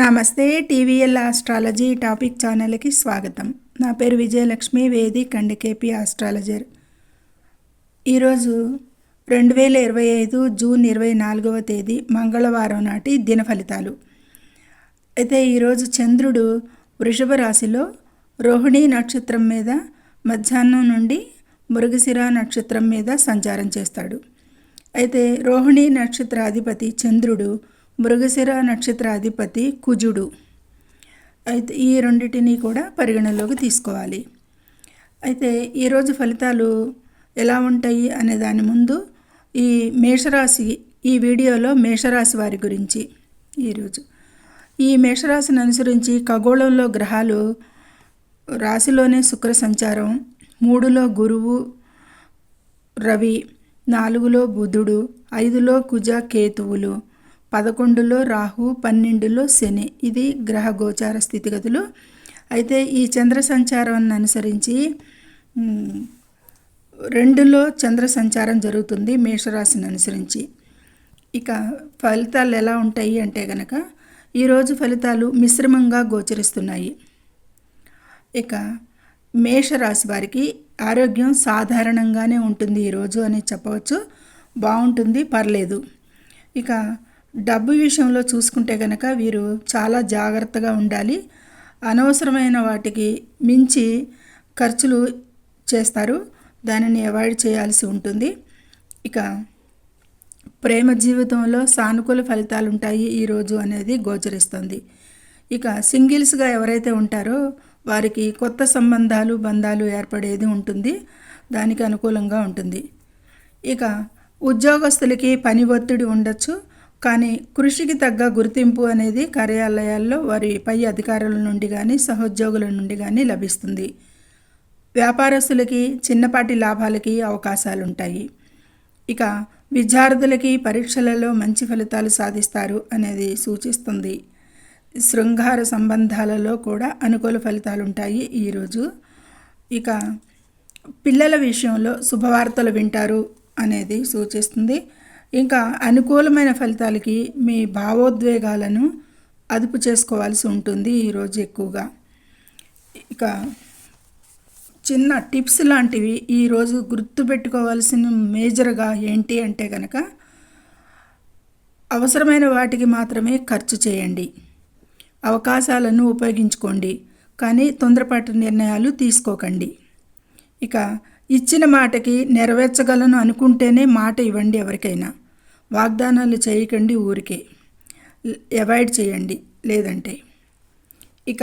నమస్తే TVL astrology topic ఛానల్కి స్వాగతం. నా పేరు Vijayalakshmi, Vedic and KP astrologer. ఈరోజు 2025 జూన్ 24వ తేదీ మంగళవారం నాటి దిన ఫలితాలు. అయితే ఈరోజు చంద్రుడు వృషభ రాశిలో రోహిణి నక్షత్రం మీద మధ్యాహ్నం నుండి మృగశిర నక్షత్రం మీద సంచారం చేస్తాడు. అయితే రోహిణి నక్షత్రాధిపతి చంద్రుడు, మృగశిర నక్షత్రాధిపతి కుజుడు. అయితే ఈ రెండింటినీ కూడా పరిగణలోకి తీసుకోవాలి. అయితే ఈరోజు ఫలితాలు ఎలా ఉంటాయి అనే దాని ముందు ఈ మేషరాశి, ఈ వీడియోలో మేషరాశి వారి గురించి ఈరోజు ఈ మేషరాశిని అనుసరించి ఖగోళంలో గ్రహాలు రాశిలోనే శుక్ర సంచారం, 3లో గురువు రవి, 4లో బుధుడు, 5లో కుజ కేతువులు, 11లో రాహు, 12లో శని. ఇది గ్రహ గోచార స్థితిగతులు. అయితే ఈ చంద్ర సంచారాన్ని అనుసరించి 2లో చంద్ర సంచారం జరుగుతుంది మేషరాశిని అనుసరించి. ఇక ఫలితాలు ఎలా ఉంటాయి అంటే కనుక ఈరోజు ఫలితాలు మిశ్రమంగా గోచరిస్తున్నాయి. ఇక మేషరాశి వారికి ఆరోగ్యం సాధారణంగానే ఉంటుంది ఈరోజు అని చెప్పవచ్చు. బాగుంటుంది, పర్లేదు. ఇక డబ్బు విషయంలో చూసుకుంటే కనుక వీరు చాలా జాగ్రత్తగా ఉండాలి. అనవసరమైన వాటికి మించి ఖర్చులు చేస్తారు, దానిని అవాయిడ్ చేయాల్సి ఉంటుంది. ఇక ప్రేమ జీవితంలో సానుకూల ఫలితాలు ఉంటాయి ఈరోజు అనేది గోచరిస్తుంది. ఇక సింగిల్స్గా ఎవరైతే ఉంటారో వారికి కొత్త సంబంధాలు, బంధాలు ఏర్పడేది ఉంటుంది, దానికి అనుకూలంగా ఉంటుంది. ఇక ఉద్యోగస్తులకి పని ఒత్తిడి ఉండొచ్చు, కానీ కృషికి తగ్గ గుర్తింపు అనేది కార్యాలయాల్లో వారి పై అధికారుల నుండి కానీ సహోద్యోగుల నుండి కానీ లభిస్తుంది. వ్యాపారస్తులకి చిన్నపాటి లాభాలకి అవకాశాలు ఉంటాయి. ఇక విద్యార్థులకి పరీక్షలలో మంచి ఫలితాలు సాధిస్తారు అనేది సూచిస్తుంది. శృంగార సంబంధాలలో కూడా అనుకూల ఫలితాలు ఉంటాయి ఈరోజు. ఇక పిల్లల విషయంలో శుభవార్తలు వింటారు అనేది సూచిస్తుంది. ఇంకా అనుకూలమైన ఫలితాలకి మీ భావోద్వేగాలను అదుపు చేసుకోవాల్సి ఉంటుంది ఈరోజు ఎక్కువగా. ఇక చిన్న టిప్స్ లాంటివి ఈరోజు గుర్తుపెట్టుకోవాల్సిన మేజర్గా ఏంటి అంటే కనుక అవసరమైన వాటికి మాత్రమే ఖర్చు చేయండి, అవకాశాలను ఉపయోగించుకోండి, కానీ తొందరపాటు నిర్ణయాలు తీసుకోకండి. ఇక ఇచ్చిన మాటకి నెరవేర్చగలను అనుకుంటేనే మాట ఇవ్వండి. ఎవరికైనా వాగ్దానాలు చేయకండి, ఊరికే అవాయిడ్ చేయండి లేదంటే. ఇక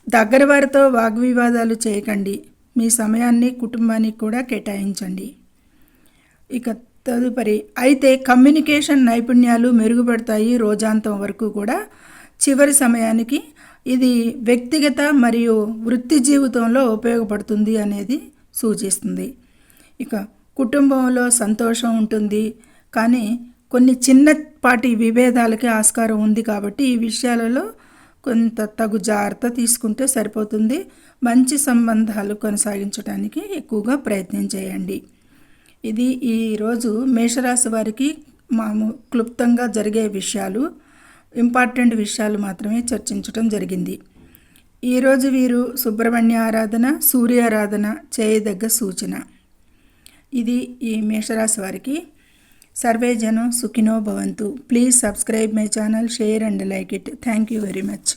దగ్గర వారితో వాగ్వివాదాలు చేయకండి, మీ సమయాన్ని కుటుంబానికి కూడా కేటాయించండి. ఇక తదుపరి అయితే కమ్యూనికేషన్ నైపుణ్యాలు మెరుగుపడతాయి రోజాంతం వరకు కూడా. చివరి సమయానికి ఇది వ్యక్తిగత మరియు వృత్తి జీవితంలో ఉపయోగపడుతుంది అనేది సూచిస్తుంది. ఇక కుటుంబంలో సంతోషం ఉంటుంది, కానీ కొన్ని చిన్నపాటి విభేదాలకి ఆస్కారం ఉంది కాబట్టి ఈ విషయాలలో కొంత తగు జాగ్రత్త తీసుకుంటే సరిపోతుంది. మంచి సంబంధాలు కొనసాగించడానికి ఎక్కువగా ప్రయత్నం చేయండి. ఇది ఈరోజు మేషరాశి వారికి క్లుప్తంగా జరిగే విషయాలు, ఇంపార్టెంట్ విషయాలు మాత్రమే చర్చించడం జరిగింది. ఈరోజు వీరు సుబ్రహ్మణ్య ఆరాధన, సూర్యారాధన చేయదగ్గ సూచన. ఇది ఈ మేషరాశి వారికి. సర్వే జనం సుఖినో భవంతు. Please subscribe my channel, share and like it. Thank you very much.